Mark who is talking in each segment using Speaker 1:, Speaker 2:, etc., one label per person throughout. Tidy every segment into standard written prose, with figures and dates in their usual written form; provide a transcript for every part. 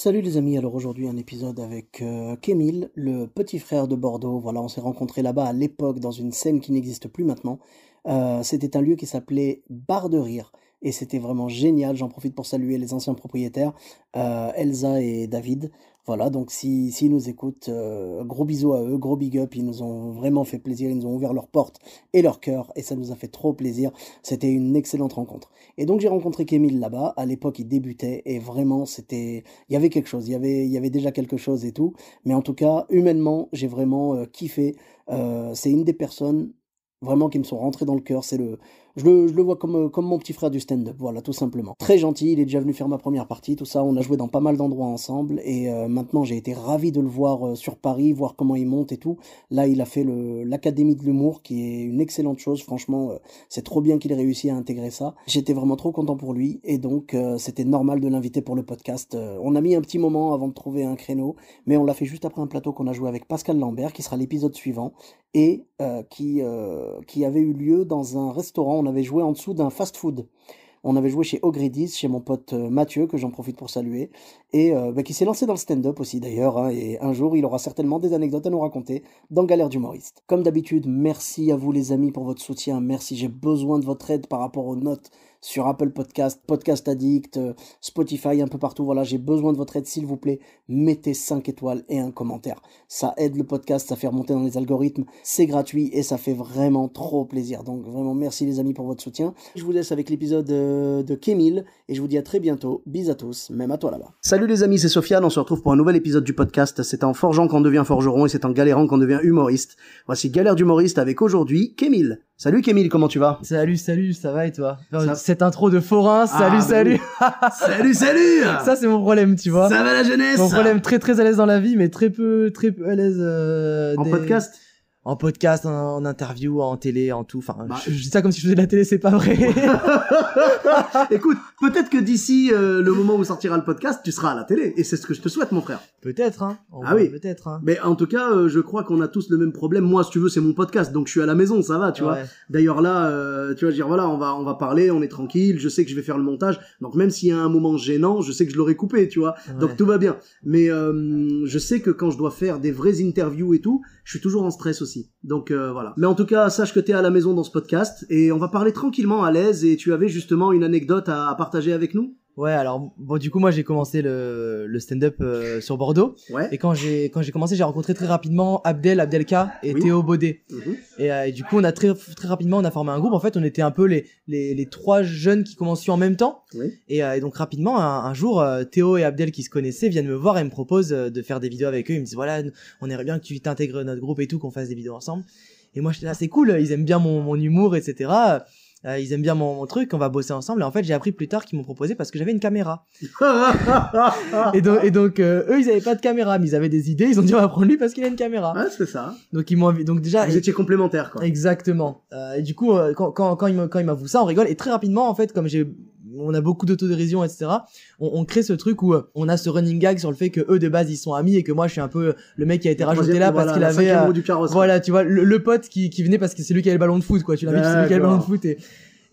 Speaker 1: Salut les amis, alors aujourd'hui un épisode avec Kémil, le petit frère de Bordeaux. Voilà, on s'est rencontrés là-bas à l'époque dans une scène qui n'existe plus maintenant. C'était un lieu qui s'appelait Bar de Rire et c'était vraiment génial. J'en profite pour saluer les anciens propriétaires, Elsa et David. Voilà, donc s'ils nous écoutent, gros bisous à eux, gros big up, ils nous ont vraiment fait plaisir, ils nous ont ouvert leurs portes et leur cœur et ça nous a fait trop plaisir. C'était une excellente rencontre. Et donc j'ai rencontré Kémil là-bas, à l'époque il débutait et vraiment il y avait quelque chose, il y avait déjà quelque chose et tout, mais en tout cas, humainement, j'ai vraiment kiffé. C'est une des personnes vraiment qui me sont rentrées dans le cœur. Je le vois comme mon petit frère du stand-up, voilà, tout simplement. Très gentil, il est déjà venu faire ma première partie, tout ça, on a joué dans pas mal d'endroits ensemble, et maintenant j'ai été ravi de le voir sur Paris, voir comment il monte et tout. Là, il a fait l'Académie de l'humour, qui est une excellente chose, franchement, c'est trop bien qu'il ait réussi à intégrer ça. J'étais vraiment trop content pour lui, et donc c'était normal de l'inviter pour le podcast. On a mis un petit moment avant de trouver un créneau, mais on l'a fait juste après un plateau qu'on a joué avec Pascal Lambert, qui sera l'épisode suivant, et qui avait eu lieu dans un restaurant. On avait joué en dessous d'un fast-food. On avait joué chez Ogridis, chez mon pote Mathieu, que j'en profite pour saluer, et qui s'est lancé dans le stand-up aussi d'ailleurs, hein, et un jour il aura certainement des anecdotes à nous raconter dans Galère d'humoriste. Comme d'habitude, merci à vous les amis pour votre soutien, merci, j'ai besoin de votre aide par rapport aux notes sur Apple Podcast, Podcast Addict, Spotify, un peu partout, voilà, j'ai besoin de votre aide, s'il vous plaît, mettez 5 étoiles et un commentaire. Ça aide le podcast, ça fait remonter dans les algorithmes, c'est gratuit et ça fait vraiment trop plaisir. Donc vraiment merci les amis pour votre soutien. Je vous laisse avec l'épisode de Kémil et je vous dis à très bientôt. Bis à tous, même à toi là-bas. Salut les amis, c'est Sofiane, on se retrouve pour un nouvel épisode du podcast. C'est en forgeant qu'on devient forgeron et c'est en galérant qu'on devient humoriste. Voici Galère d'humoriste avec aujourd'hui Kémil. Salut Kémil, comment tu vas?
Speaker 2: Salut, ça va et toi? Cette intro de forain, salut.
Speaker 1: Salut.
Speaker 2: Ça c'est mon problème, tu vois.
Speaker 1: Ça va la jeunesse?
Speaker 2: Mon problème, très à l'aise dans la vie, mais très peu à l'aise
Speaker 1: podcast?
Speaker 2: En podcast, en interview, en télé, en tout. Enfin, je dis ça comme si je faisais de la télé, c'est pas vrai.
Speaker 1: Écoute, peut-être que d'ici le moment où sortira le podcast, tu seras à la télé. Et c'est ce que je te souhaite, mon frère.
Speaker 2: Peut-être, hein.
Speaker 1: Oui.
Speaker 2: Peut-être, hein.
Speaker 1: Mais en tout cas, je crois qu'on a tous le même problème. Moi, si tu veux, c'est mon podcast, donc je suis à la maison, ça va, tu vois. D'ailleurs, là, tu vas dire, voilà, on va parler, on est tranquille, je sais que je vais faire le montage. Donc même s'il y a un moment gênant, je sais que je l'aurai coupé, tu vois. Ouais. Donc tout va bien. Mais je sais que quand je dois faire des vraies interviews et tout, je suis toujours en stress aussi. Donc voilà. Mais en tout cas, sache que t'es à la maison dans ce podcast et on va parler tranquillement à l'aise et tu avais justement une anecdote à partager avec nous?
Speaker 2: Ouais, alors bon, du coup moi j'ai commencé le stand-up sur Bordeaux. Ouais. Et quand j'ai commencé, j'ai rencontré très rapidement Abdelka et Théo Baudet. Et du coup on a très rapidement on a formé un groupe. En fait, on était un peu les trois jeunes qui commençaient en même temps. Et donc rapidement un jour Théo et Abdel qui se connaissaient viennent me voir et me proposent de faire des vidéos avec eux. Ils me disent voilà, on aimerait bien que tu t'intègres notre groupe et tout, qu'on fasse des vidéos ensemble. Et moi j'étais là, c'est cool, ils aiment bien mon humour, etc. Ils aiment bien mon truc, on va bosser ensemble. Et en fait, j'ai appris plus tard qu'ils m'ont proposé parce que j'avais une caméra. et donc eux, ils avaient pas de caméra, mais ils avaient des idées. Ils ont dit on va prendre lui parce qu'il a une caméra.
Speaker 1: Ouais, c'est ça.
Speaker 2: Donc ils m'ont donc déjà.
Speaker 1: Vous étiez complémentaires, quoi.
Speaker 2: Exactement. Et du coup, quand il m'avoue ça, on rigole. Et très rapidement, en fait, comme on a beaucoup d'autodérision, etc. On crée ce truc où on a ce running gag sur le fait que eux de base ils sont amis et que moi je suis un peu le mec qui a été rajouté là parce qu'il avait voilà, tu vois, le pote qui venait parce que c'est lui qui avait le ballon de foot, quoi. Tu l'as vu, c'est lui qui avait le ballon de foot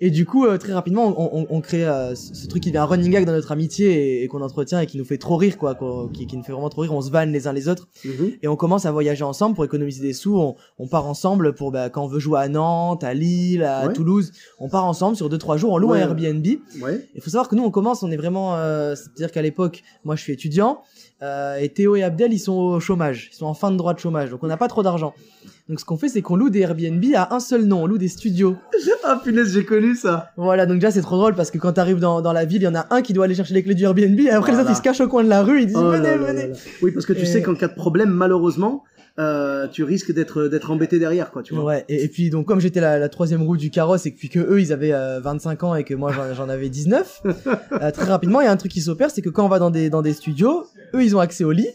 Speaker 2: et du coup très rapidement on crée ce truc qui devient un running gag dans notre amitié et qu'on entretient et qui nous fait trop rire, quoi, qui nous fait vraiment trop rire. On se vanne les uns les autres et on commence à voyager ensemble pour économiser des sous. On part ensemble pour quand on veut jouer à Nantes, à Lille, à Toulouse, on part ensemble sur 2-3 jours, on loue un Airbnb. Il faut savoir que nous on est vraiment c'est-à-dire qu'à l'époque moi je suis étudiant et Théo et Abdel ils sont au chômage, ils sont en fin de droit de chômage, donc on n'a pas trop d'argent. Donc ce qu'on fait, c'est qu'on loue des Airbnb à un seul nom, on loue des studios.
Speaker 1: Ah punaise, j'ai connu ça.
Speaker 2: Voilà, donc déjà c'est trop drôle parce que quand t'arrives dans la ville, il y en a un qui doit aller chercher les clés du Airbnb et après les autres ils se cachent au coin de la rue, ils disent venez.
Speaker 1: Oui, parce que tu sais qu'en cas de problème, malheureusement, tu risques d'être embêté derrière, quoi, tu vois.
Speaker 2: Ouais, et puis donc comme j'étais la troisième roue du carrosse et que eux ils avaient 25 ans et que moi j'en avais 19, très rapidement il y a un truc qui s'opère, c'est que quand on va dans des studios, eux ils ont accès au lit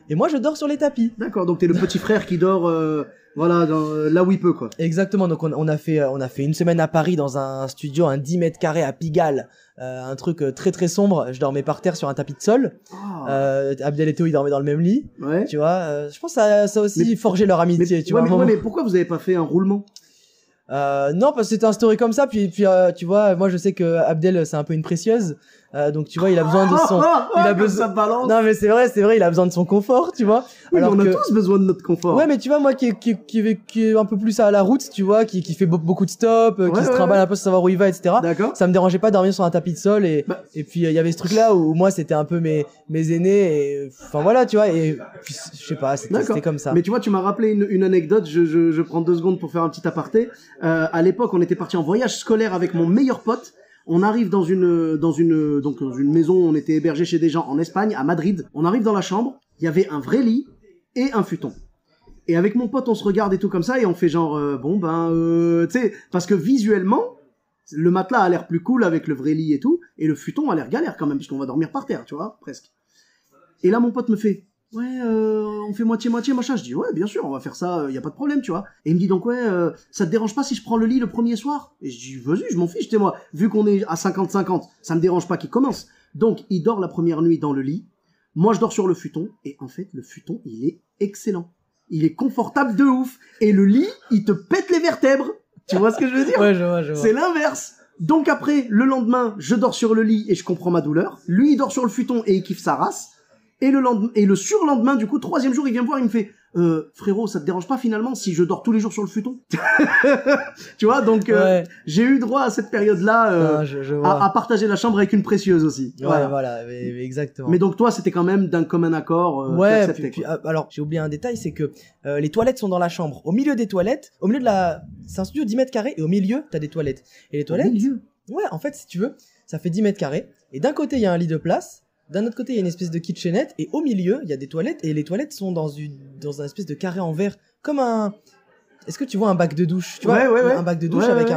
Speaker 2: et moi je dors sur les tapis.
Speaker 1: D'accord, donc t'es le petit frère qui dort voilà, là où il peut, quoi.
Speaker 2: Exactement, donc on a fait une semaine à Paris dans un studio, un 10 mètres carrés à Pigalle, un truc très très sombre. Je dormais par terre sur un tapis de sol. Abdel et Théo ils dormaient dans le même lit. Ouais. Tu vois, je pense que ça a aussi forgé leur amitié, tu vois.
Speaker 1: Mais pourquoi vous avez pas fait un roulement?
Speaker 2: Non, parce que c'était instauré comme ça. Puis tu vois, moi je sais que Abdel c'est un peu une précieuse. Donc tu vois, il a besoin de son, il a besoin.
Speaker 1: Ça balance.
Speaker 2: Non mais c'est vrai, il a besoin de son confort, tu vois.
Speaker 1: Oui,
Speaker 2: Alors
Speaker 1: on a
Speaker 2: que...
Speaker 1: tous besoin de notre confort.
Speaker 2: Ouais, mais tu vois, moi qui est un peu plus à la route, tu vois, qui fait beaucoup de stops, qui se trimballe un peu sans savoir où il va, etc.
Speaker 1: D'accord.
Speaker 2: Ça me dérangeait pas de dormir sur un tapis de sol et puis il y avait ce truc là où moi c'était un peu mes aînés et enfin voilà, tu vois, et puis je sais pas, c'était comme ça.
Speaker 1: Mais tu vois, tu m'as rappelé une anecdote, je prends 2 secondes pour faire un petit aparté. À l'époque, on était parti en voyage scolaire avec mon meilleur pote. On arrive dans une maison, on était hébergé chez des gens en Espagne, à Madrid. On arrive dans la chambre, il y avait un vrai lit et un futon. Et avec mon pote, on se regarde et tout comme ça et on fait genre tu sais, parce que visuellement, le matelas a l'air plus cool avec le vrai lit et tout, et le futon a l'air galère quand même parce qu'on va dormir par terre, tu vois, presque. Et là, mon pote me fait ouais, on fait moitié-moitié, machin. Je dis, ouais, bien sûr, on va faire ça, y a pas de problème, tu vois. Et il me dit donc, ouais, ça te dérange pas si je prends le lit le premier soir? Et je dis, vas-y, je m'en fiche, t'es moi. Vu qu'on est à 50-50, ça me dérange pas qu'il commence. Donc, il dort la première nuit dans le lit. Moi, je dors sur le futon. Et en fait, le futon, il est excellent. Il est confortable de ouf. Et le lit, il te pète les vertèbres. Tu vois ce que je veux dire?
Speaker 2: Ouais, je vois.
Speaker 1: C'est l'inverse. Donc après, le lendemain, je dors sur le lit et je comprends ma douleur. Lui, il dort sur le futon et il kiffe sa race. Et le surlendemain, du coup, 3e jour, il vient me voir, il me fait frérot, ça te dérange pas finalement si je dors tous les jours sur le futon? Tu vois, donc j'ai eu droit à cette période-là à partager la chambre avec une précieuse aussi.
Speaker 2: Ouais, voilà, mais exactement.
Speaker 1: Mais donc toi, c'était quand même d'un commun accord.
Speaker 2: Ouais, puis alors j'ai oublié un détail, c'est que les toilettes sont dans la chambre. Au milieu des toilettes, au milieu de c'est un studio 10 mètres carrés et au milieu, t'as des toilettes. Et les toilettes... Au milieu? Ouais, en fait, si tu veux, ça fait 10 mètres carrés. Et d'un côté, il y a un lit de place. D'un autre côté, il y a une espèce de kitchenette, et au milieu, il y a des toilettes, et les toilettes sont dans un espèce de carré en verre, comme un... Est-ce que tu vois un bac de douche? Tu vois, un bac de douche avec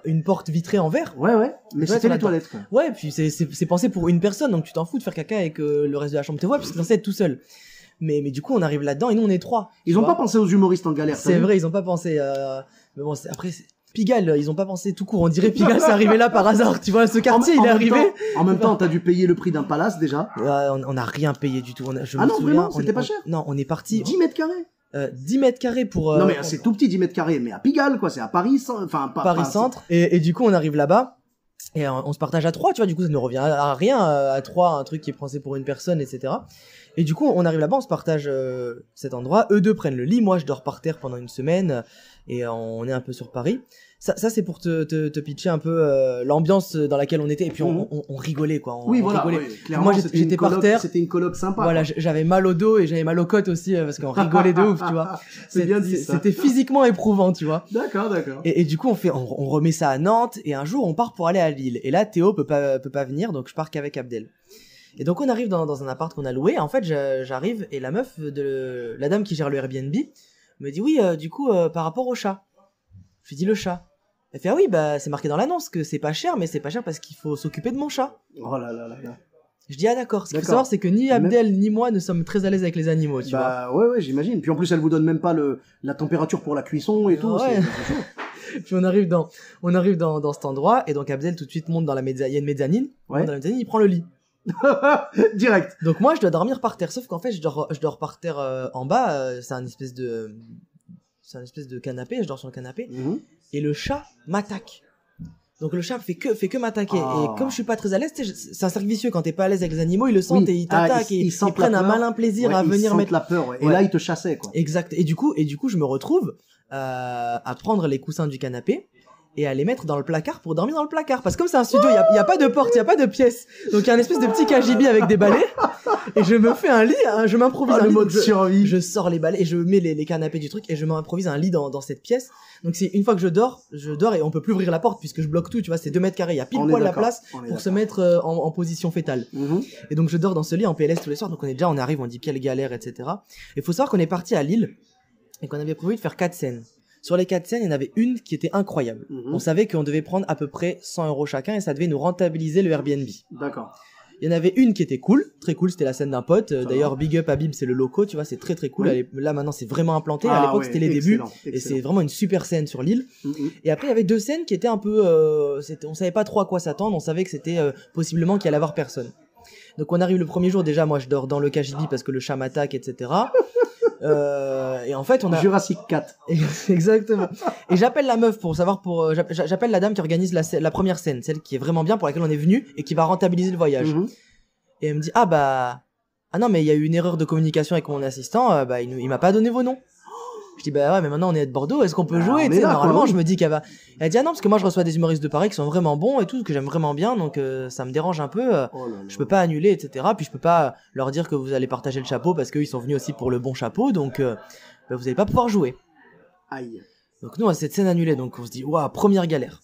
Speaker 2: une porte vitrée en verre.
Speaker 1: Ouais. Mais c'était les toilettes, quoi.
Speaker 2: Ouais, puis c'est pensé pour une personne, donc tu t'en fous de faire caca et que le reste de la chambre te voit, puisque t'es censé être tout seul. Mais du coup, on arrive là-dedans, et nous, on est 3.
Speaker 1: Ils ont pas pensé aux humoristes en galère.
Speaker 2: C'est vrai, ils ont pas pensé... Mais bon, après... Pigalle, ils ont pas pensé tout court. On dirait Pigalle, c'est arrivé là par hasard. Tu vois, ce quartier, il est arrivé.
Speaker 1: En même temps, t'as dû payer le prix d'un palace déjà.
Speaker 2: On a rien payé du tout.
Speaker 1: Vraiment, c'était pas cher.
Speaker 2: Non, on est parti.
Speaker 1: 10 mètres carrés.
Speaker 2: 10 mètres carrés pour.
Speaker 1: Non mais c'est tout petit 10 mètres carrés, mais à Pigalle quoi, c'est à Paris,
Speaker 2: Paris Centre. Et du coup, on arrive là-bas. Et on se partage à 3, tu vois, du coup ça ne revient à rien, à 3, un truc qui est pensé pour une personne, etc. Et du coup, on arrive là-bas, on se partage cet endroit, eux deux prennent le lit, moi je dors par terre pendant une semaine, et on est un peu sur Paris. Ça c'est pour te pitcher un peu l'ambiance dans laquelle on était, et puis on rigolait, quoi. On rigolait.
Speaker 1: Oui, clairement,
Speaker 2: moi j'étais par terre.
Speaker 1: C'était une coloc sympa.
Speaker 2: Voilà, j'avais mal au dos et j'avais mal aux côtes aussi, parce qu'on rigolait de ouf, tu vois.
Speaker 1: C'est bien dit ça.
Speaker 2: C'était physiquement éprouvant, tu vois.
Speaker 1: D'accord.
Speaker 2: Et du coup, on remet ça à Nantes, et un jour on part pour aller à Lille. Et là, Théo peut pas venir, donc je pars qu'avec Abdel. Et donc on arrive dans un appart qu'on a loué. En fait, j'arrive et la meuf de la dame qui gère le Airbnb me dit oui, du coup par rapport au chat. Je lui dis le chat. Elle fait ah oui, bah c'est marqué dans l'annonce que c'est pas cher, mais c'est pas cher parce qu'il faut s'occuper de mon chat.
Speaker 1: Oh là là.
Speaker 2: Je dis ah d'accord. Ce qu'il faut savoir, c'est que ni Abdel ni moi ne sommes très à l'aise avec les animaux, tu vois.
Speaker 1: Ouais, j'imagine. Puis en plus, elle vous donne même pas la température pour la cuisson et tout.
Speaker 2: Ouais.
Speaker 1: C'est chaud.
Speaker 2: Puis on arrive dans cet endroit, et donc Abdel tout de suite monte dans il y a une mezzanine.
Speaker 1: Ouais.
Speaker 2: Dans la mezzanine, il prend le lit.
Speaker 1: Direct.
Speaker 2: Donc moi je dois dormir par terre, sauf qu'en fait je dors par terre en bas, c'est un espèce de canapé, je dors sur le canapé, et le chat m'attaque. Donc le chat fait que m'attaquer, et comme je suis pas très à l'aise, c'est un cercle vicieux, quand t'es pas à l'aise avec les animaux, ils le sentent et ils t'attaquent, et ils prennent un malin plaisir à venir mettre
Speaker 1: la peur, et là ils te chassaient, quoi.
Speaker 2: Exact. Et du coup je me retrouve à prendre les coussins du canapé et à les mettre dans le placard pour dormir dans le placard, parce que comme c'est un studio, il y a pas de porte, il y a pas de pièce, donc il y a une espèce de petit KGB avec des balais, et je me fais un lit, je m'improvise un lit,
Speaker 1: mode survie.
Speaker 2: Je sors les balais et je mets les canapés du truc, et je m'improvise un lit dans cette pièce. Donc c'est une fois que je dors et on peut plus ouvrir la porte puisque je bloque tout, tu vois, c'est 2 mètres carrés, il y a pile poil la place pour se mettre en position fétale. Et donc je dors dans ce lit en PLS tous les soirs, donc on arrive, on dit quelle galère, etc. Et faut savoir qu'on est parti à Lille et qu'on avait prévu de faire 4 scènes. Sur les 4 scènes, il y en avait une qui était incroyable. On savait qu'on devait prendre à peu près 100 € chacun, et ça devait nous rentabiliser le Airbnb.
Speaker 1: D'accord.
Speaker 2: Il y en avait une qui était cool, très cool, c'était la scène d'un pote. D'ailleurs, big up à Bib, c'est le loco, tu vois, c'est très très cool.
Speaker 1: Oui.
Speaker 2: Là maintenant, c'est vraiment implanté. À l'époque, c'était les débuts, et c'est vraiment une super scène sur l'île. Et après, il y avait 2 scènes qui étaient un peu, on savait pas trop à quoi s'attendre. On savait que c'était possiblement qu'il allait avoir personne. Donc on arrive le premier jour, déjà, moi je dors dans le KGB parce que le chat m'attaque, etc. Et en fait, on a
Speaker 1: Jurassic 4.
Speaker 2: exactement. Et j'appelle la meuf pour savoir j'appelle la dame qui organise la première scène, celle qui est vraiment bien pour laquelle on est venu et qui va rentabiliser le voyage. Et elle me dit ah non mais il y a eu une erreur de communication avec mon assistant, il m'a pas donné vos noms. Je dis ouais mais maintenant on est de Bordeaux, est-ce qu'on peut jouer, tu sais, normalement je me dis qu'elle va. Elle dit non parce que moi je reçois des humoristes de Paris qui sont vraiment bons et tout, que j'aime vraiment bien, donc ça me dérange un peu, je peux pas annuler, etc. Puis je peux pas leur dire que vous allez partager le chapeau parce qu'ils sont venus aussi pour le bon chapeau, donc vous allez pas pouvoir jouer.
Speaker 1: Aïe.
Speaker 2: Donc nous on a cette scène annulée, donc on se dit waouh, première galère.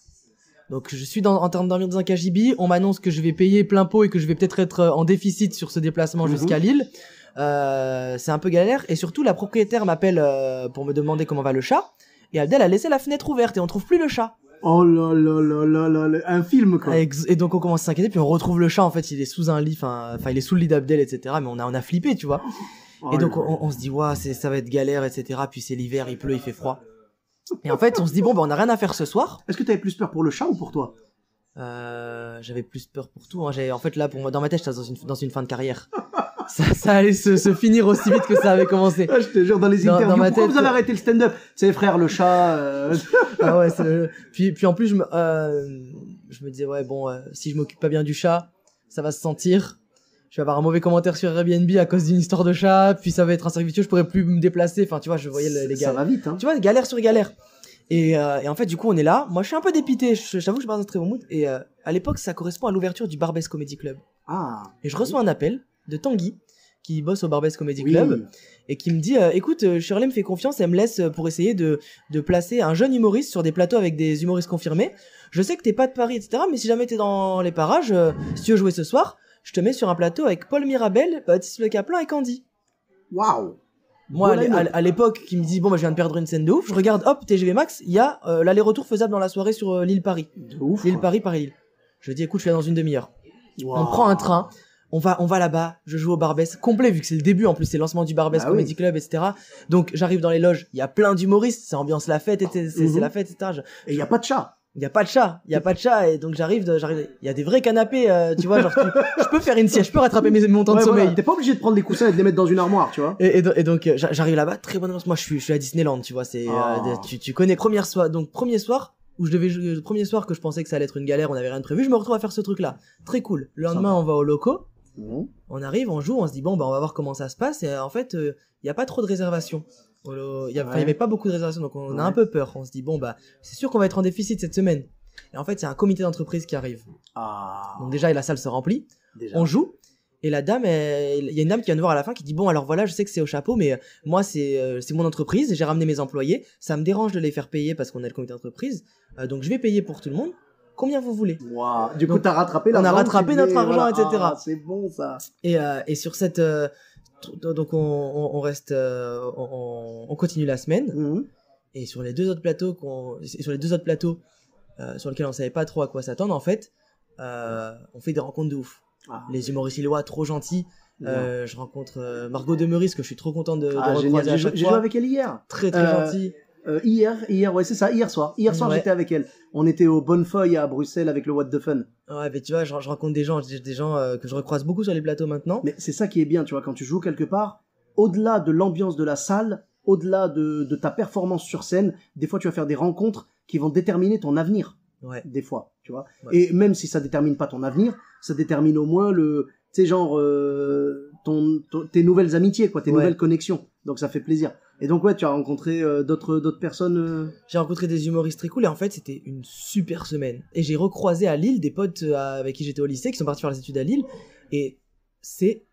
Speaker 2: Donc je suis en train de dormir dans un KGB, on m'annonce que je vais payer plein pot et que je vais peut-être être en déficit sur ce déplacement jusqu'à Lille. C'est un peu galère, et surtout la propriétaire m'appelle pour me demander comment va le chat, et Abdel a laissé la fenêtre ouverte et on trouve plus le chat.
Speaker 1: Oh là là là là là là, un film quoi.
Speaker 2: Et donc on commence à s'inquiéter, puis on retrouve le chat, en fait il est sous un lit, enfin il est sous le lit d'Abdel, etc. Mais on a flippé, tu vois. Et donc on se dit ouais, ça va être galère, etc. Puis c'est l'hiver, il pleut, il fait froid. Et en fait on se dit bon on a rien à faire ce soir.
Speaker 1: Est-ce que t'avais plus peur pour le chat ou pour toi?
Speaker 2: J'avais plus peur pour tout, hein. En fait là pour moi dans ma tête j'étais dans une fin de carrière. ça allait se finir aussi vite que ça avait commencé.
Speaker 1: Je te jure, dans les interviews,
Speaker 2: dans ma
Speaker 1: pourquoi
Speaker 2: tête,
Speaker 1: vous avez arrêté le stand-up? C'est frère, le chat...
Speaker 2: Ah ouais, puis en plus, je me disais, ouais, bon, si je m'occupe pas bien du chat, ça va se sentir. Je vais avoir un mauvais commentaire sur Airbnb à cause d'une histoire de chat, puis ça va être un cercle vicieux, je pourrais plus me déplacer. Enfin, tu vois, je voyais les gars.
Speaker 1: Ça va vite, hein.
Speaker 2: Tu vois, galère sur galère. Et en fait, du coup, on est là. Moi, je suis un peu dépité. J'avoue que je suis pas dans un très bon mood. Et à l'époque, ça correspond à l'ouverture du Barbès Comedy Club.
Speaker 1: Ah.
Speaker 2: Et je reçois un appel de Tanguy, qui bosse au Barbès Comedy Club, et qui me dit écoute, Shirley me fait confiance, elle me laisse pour essayer de placer un jeune humoriste sur des plateaux avec des humoristes confirmés. Je sais que t'es pas de Paris, etc., mais si jamais t'es dans les parages, si tu veux jouer ce soir, je te mets sur un plateau avec Paul Mirabel, Baptiste Le Caplin et Candy.
Speaker 1: Waouh.
Speaker 2: Moi, à l'époque, qui me dit bon, je viens de perdre une scène de ouf, je regarde, hop, TGV Max, il y a l'aller-retour faisable dans la soirée sur l'île-Paris.
Speaker 1: De ouf.
Speaker 2: L'île-Paris, Paris-Lille. Je dis écoute, je suis là dans une demi-heure.
Speaker 1: Wow.
Speaker 2: On prend un train. On va là-bas, je joue au Barbès, complet, vu que c'est le début, en plus, c'est le lancement du Barbès Comedy Club, etc. Donc, j'arrive dans les loges, il y a plein d'humoristes, c'est ambiance la fête, c'est la fête, etc.
Speaker 1: Et il y a pas de chat.
Speaker 2: Il y a pas de chat, et donc j'arrive, il y a des vrais canapés, tu vois, genre, je peux faire une sieste, je peux rattraper mon temps de sommeil.
Speaker 1: Voilà. T'es pas obligé de prendre les coussins et de les mettre dans une armoire, tu vois.
Speaker 2: Et donc, j'arrive là-bas, très bonne ambiance. Moi, je suis à Disneyland, tu vois, tu connais, premier soir, premier soir que je pensais que ça allait être une galère, on avait rien de prévu, je me retrouve à faire ce truc-là. Très cool. Le lendemain, on va au locaux. On arrive, on joue, on se dit bon on va voir comment ça se passe, et en fait il y a pas trop de réservations. Il y avait pas beaucoup de réservations, donc on a un peu peur. On se dit bon c'est sûr qu'on va être en déficit cette semaine. Et en fait, c'est un comité d'entreprise qui arrive. Donc déjà la salle se remplit. On joue, et la dame, il y a une dame qui vient nous voir à la fin qui dit bon alors voilà, je sais que c'est au chapeau, mais moi c'est mon entreprise, j'ai ramené mes employés, ça me dérange de les faire payer parce qu'on est le comité d'entreprise, donc je vais payer pour tout le monde. Combien vous voulez?
Speaker 1: Wow. Du coup, t'as rattrapé
Speaker 2: l'argent. On a rattrapé notre argent,
Speaker 1: voilà.
Speaker 2: etc.
Speaker 1: Ah, c'est bon, ça.
Speaker 2: Et sur cette, donc on reste, on continue la semaine. Et sur les deux autres plateaux sur lesquels on savait pas trop à quoi s'attendre, en fait, on fait des rencontres de ouf. Les humoristes lillois, trop gentils. Je rencontre Margot Demeris, que je suis trop content de recroiser à chaque fois.
Speaker 1: J'ai joué avec elle hier.
Speaker 2: Très gentil.
Speaker 1: Hier, ouais, c'est ça, hier soir. Hier soir, j'étais avec elle. On était au Bonnefeuille à Bruxelles avec le What the Fun.
Speaker 2: Ouais, mais tu vois, je rencontre des gens que je recroise beaucoup sur les plateaux maintenant.
Speaker 1: Mais c'est ça qui est bien, tu vois, quand tu joues quelque part, au-delà de l'ambiance de la salle, au-delà de ta performance sur scène, des fois tu vas faire des rencontres qui vont déterminer ton avenir.
Speaker 2: Ouais.
Speaker 1: Des fois, tu vois.
Speaker 2: Ouais.
Speaker 1: Et même si ça détermine pas ton avenir, ça détermine au moins tu sais, genre, tes nouvelles amitiés, quoi, tes nouvelles connexions. Donc ça fait plaisir. Et donc ouais, tu as rencontré d'autres personnes.
Speaker 2: J'ai rencontré des humoristes très cool, et en fait c'était une super semaine. Et j'ai recroisé à Lille des potes avec qui j'étais au lycée, qui sont partis faire les études à Lille, et c'est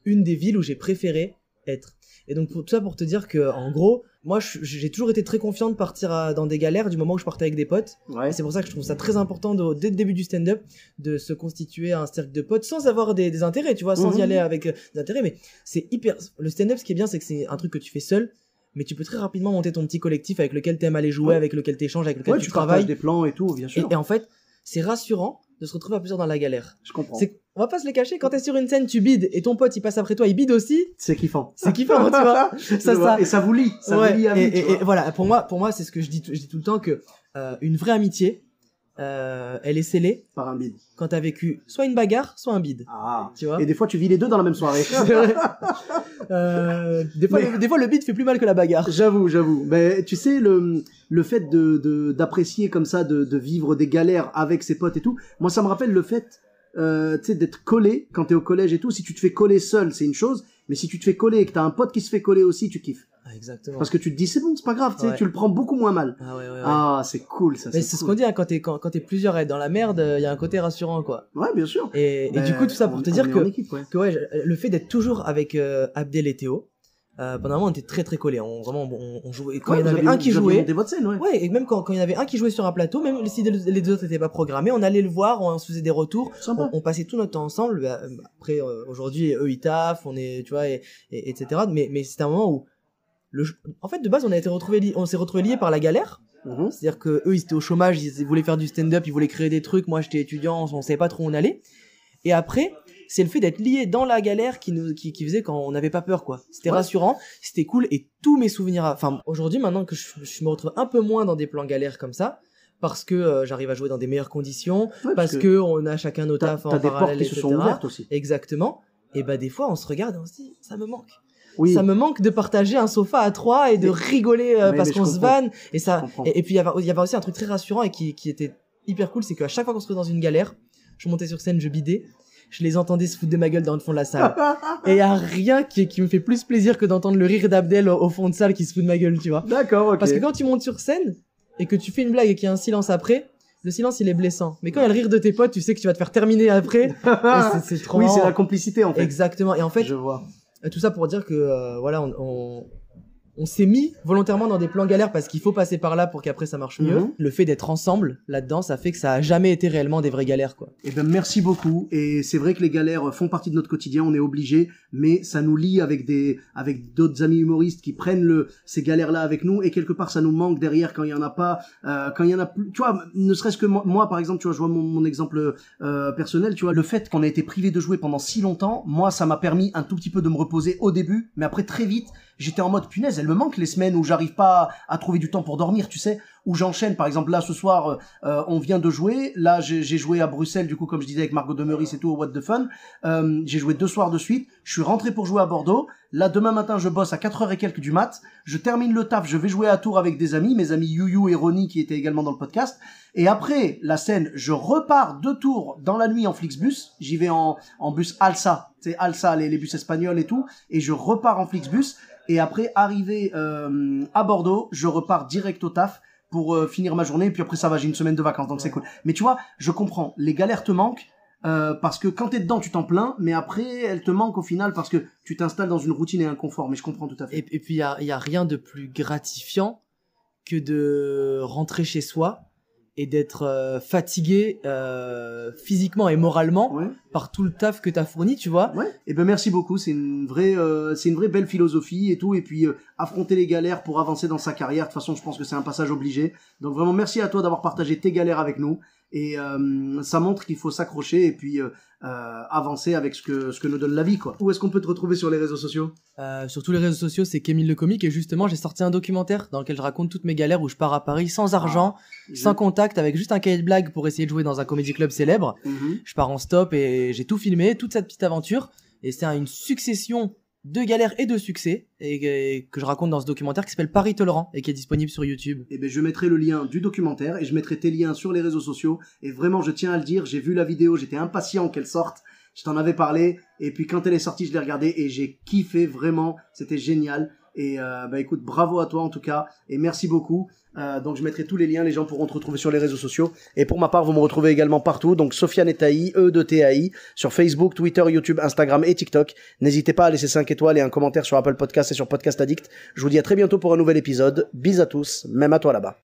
Speaker 2: une des villes où j'ai préféré être. Et donc tout ça pour te dire que en gros, moi j'ai toujours été très confiant de partir dans des galères du moment où je partais avec des potes. Ouais. Et c'est pour ça que je trouve ça très important dès le début du stand-up de se constituer un cercle de potes sans avoir des intérêts, tu vois, sans y aller avec des intérêts. Mais c'est le stand-up, ce qui est bien, c'est que c'est un truc que tu fais seul. Mais tu peux très rapidement monter ton petit collectif avec lequel t'aimes aller jouer, avec lequel t'échanges, avec lequel tu travailles.
Speaker 1: Des plans et tout, bien sûr.
Speaker 2: Et en fait, c'est rassurant de se retrouver à plusieurs dans la galère.
Speaker 1: Je comprends.
Speaker 2: On va pas se les cacher, quand t'es sur une scène, tu bides, et ton pote il passe après toi, il bide aussi.
Speaker 1: C'est kiffant.
Speaker 2: C'est kiffant, tu vois.
Speaker 1: Et ça vous lie. Ça vous lie à vie,
Speaker 2: et voilà, pour moi, c'est ce que je dis tout le temps, que une vraie amitié, elle est scellée
Speaker 1: Par un bide.
Speaker 2: quand t'as vécu soit une bagarre, soit un bide.
Speaker 1: Ah.
Speaker 2: Tu vois.
Speaker 1: Et des fois, tu vis les deux dans la même soirée.
Speaker 2: C'est vrai. Des fois, le bide fait plus mal que la bagarre.
Speaker 1: J'avoue. Mais tu sais, le fait d'apprécier comme ça, de vivre des galères avec ses potes et tout, moi, ça me rappelle le fait, tu sais, d'être collé quand t'es au collège et tout. Si tu te fais coller seul, c'est une chose. Mais si tu te fais coller et que t'as un pote qui se fait coller aussi, tu kiffes.
Speaker 2: Ah, exactement.
Speaker 1: Parce que tu te dis, c'est bon, c'est pas grave, tu sais,
Speaker 2: Ouais.
Speaker 1: tu le prends beaucoup moins mal.
Speaker 2: Ah ouais.
Speaker 1: Ah, c'est cool, ça.
Speaker 2: Mais c'est ce qu'on dit, hein, quand t'es plusieurs à être dans la merde, il y a un côté rassurant, quoi.
Speaker 1: Ouais, bien sûr.
Speaker 2: Et du coup, tout ça pour te
Speaker 1: on
Speaker 2: dire
Speaker 1: est
Speaker 2: que,
Speaker 1: en équipe, ouais.
Speaker 2: le fait d'être toujours avec Abdel et Théo, pendant un moment, on était très très collés. On jouait. Quand il y en avait un qui
Speaker 1: vous aviez
Speaker 2: jouait,
Speaker 1: monté votre scène, ouais.
Speaker 2: ouais, et même quand il y en avait un qui jouait sur un plateau, même si les deux autres n'étaient pas programmés, on allait le voir, on se faisait des retours,
Speaker 1: Sympa.
Speaker 2: on passait tout notre temps ensemble. Après, aujourd'hui, eux ils taffent, on est, tu vois, etc. Mais c'était un moment où, en fait, de base, on s'est retrouvés liés par la galère.
Speaker 1: Mhm.
Speaker 2: C'est-à-dire que eux ils étaient au chômage, ils voulaient faire du stand-up, ils voulaient créer des trucs. Moi, j'étais étudiant, on savait pas trop où on allait. Et après, c'est le fait d'être lié dans la galère qui faisait quand on n'avait pas peur, quoi. C'était rassurant, c'était cool, et tous mes souvenirs, enfin, aujourd'hui, maintenant que je me retrouve un peu moins dans des plans galères comme ça, parce que j'arrive à jouer dans des meilleures conditions,
Speaker 1: Ouais,
Speaker 2: parce que on a chacun nos tafs en
Speaker 1: T'as des portes
Speaker 2: parallèle,
Speaker 1: qui se sont
Speaker 2: etc.
Speaker 1: ouvertes aussi.
Speaker 2: Exactement. Et bah, des fois, on se regarde et on se dit, ça me manque.
Speaker 1: Oui.
Speaker 2: Ça me manque de partager un sofa à trois et de rigoler parce
Speaker 1: mais
Speaker 2: qu'on
Speaker 1: je
Speaker 2: se
Speaker 1: comprends.
Speaker 2: vanne. Et ça, et puis il y avait aussi un truc très rassurant et qui était hyper cool, c'est qu'à chaque fois qu'on se retrouvait dans une galère, je montais sur scène, je bidais, je les entendais se foutre de ma gueule dans le fond de la salle. Et il y a rien qui me fait plus plaisir que d'entendre le rire d'Abdel au fond de salle qui se fout de ma gueule, tu vois.
Speaker 1: D'accord, ok.
Speaker 2: Parce que quand tu montes sur scène et que tu fais une blague et qu'il y a un silence après, le silence il est blessant. Mais quand il y a le rire de tes potes, tu sais que tu vas te faire terminer après. Et c'est trop
Speaker 1: Oui,
Speaker 2: marrant.
Speaker 1: c'est la complicité, en fait.
Speaker 2: Exactement. Et en fait,
Speaker 1: Je vois.
Speaker 2: tout ça pour dire que voilà, on s'est mis volontairement dans des plans galères parce qu'il faut passer par là pour qu'après ça marche mieux.
Speaker 1: Mhm.
Speaker 2: Le fait d'être ensemble là-dedans, ça fait que ça a jamais été réellement des vraies galères, quoi.
Speaker 1: Eh ben, merci beaucoup. Et c'est vrai que les galères font partie de notre quotidien, on est obligé, mais ça nous lie avec d'autres amis humoristes qui prennent ces galères-là avec nous, et quelque part ça nous manque derrière quand il y en a pas, quand il y en a plus. Tu vois, ne serait-ce que moi par exemple, tu vois, je vois mon exemple personnel, tu vois, le fait qu'on a été privé de jouer pendant si longtemps, moi ça m'a permis un tout petit peu de me reposer au début, mais après très vite, j'étais en mode punaise, elle me manque les semaines où j'arrive pas à trouver du temps pour dormir, tu sais, où j'enchaîne. Par exemple, là ce soir, on vient de jouer. Là, j'ai joué à Bruxelles, du coup, comme je disais avec Margot Demeris et tout, au What the Fun. J'ai joué 2 soirs de suite. Je suis rentré pour jouer à Bordeaux. Là, demain matin, je bosse à 4h et quelques du mat. Je termine le taf. Je vais jouer à Tours avec des amis, mes amis Youyou et Ronnie qui étaient également dans le podcast. Et après la scène, je repars de Tours dans la nuit en Flixbus. J'y vais en bus Alsa, tu sais, Alsa, les bus espagnols et tout. Et je repars en Flixbus. Et après, arrivé à Bordeaux, je repars direct au taf pour finir ma journée. Et puis après, ça va, j'ai une semaine de vacances, donc c'est cool. Mais tu vois, je comprends, les galères te manquent, parce que quand t'es dedans, tu t'en plains, mais après, elles te manquent au final parce que tu t'installes dans une routine et un confort. Mais je comprends tout à fait.
Speaker 2: Et puis, il y a rien de plus gratifiant que de rentrer chez soi et d'être fatigué physiquement et moralement
Speaker 1: Ouais.
Speaker 2: par tout le taf que t'as fourni, tu vois.
Speaker 1: Ouais. Et ben merci beaucoup. C'est une vraie belle philosophie et tout. Et puis affronter les galères pour avancer dans sa carrière. De toute façon, je pense que c'est un passage obligé. Donc vraiment merci à toi d'avoir partagé tes galères avec nous. Et ça montre qu'il faut s'accrocher et puis avancer avec ce que nous donne la vie, quoi. Où est-ce qu'on peut te retrouver sur les réseaux sociaux?
Speaker 2: Sur tous les réseaux sociaux, c'est Kémil le comique, et justement, j'ai sorti un documentaire dans lequel je raconte toutes mes galères où je pars à Paris sans argent, sans contact, avec juste un cahier de blagues pour essayer de jouer dans un comédie club célèbre. Je pars en stop et j'ai tout filmé, toute cette petite aventure, et c'est une succession de galères et de succès et que je raconte dans ce documentaire qui s'appelle Paris Tolérant et qui est disponible sur YouTube.
Speaker 1: Et ben je mettrai le lien du documentaire et je mettrai tes liens sur les réseaux sociaux. Et vraiment, je tiens à le dire, j'ai vu la vidéo, j'étais impatient qu'elle sorte. Je t'en avais parlé et puis quand elle est sortie, je l'ai regardée et j'ai kiffé vraiment. C'était génial. Et bah écoute, bravo à toi en tout cas et merci beaucoup. Donc je mettrai tous les liens, les gens pourront te retrouver sur les réseaux sociaux. Et pour ma part, vous me retrouvez également partout. Donc Sofiane Taï, E2TAI, sur Facebook, Twitter, YouTube, Instagram et TikTok. N'hésitez pas à laisser 5 étoiles et un commentaire sur Apple Podcast et sur Podcast Addict. Je vous dis à très bientôt pour un nouvel épisode. Bis à tous, même à toi là-bas.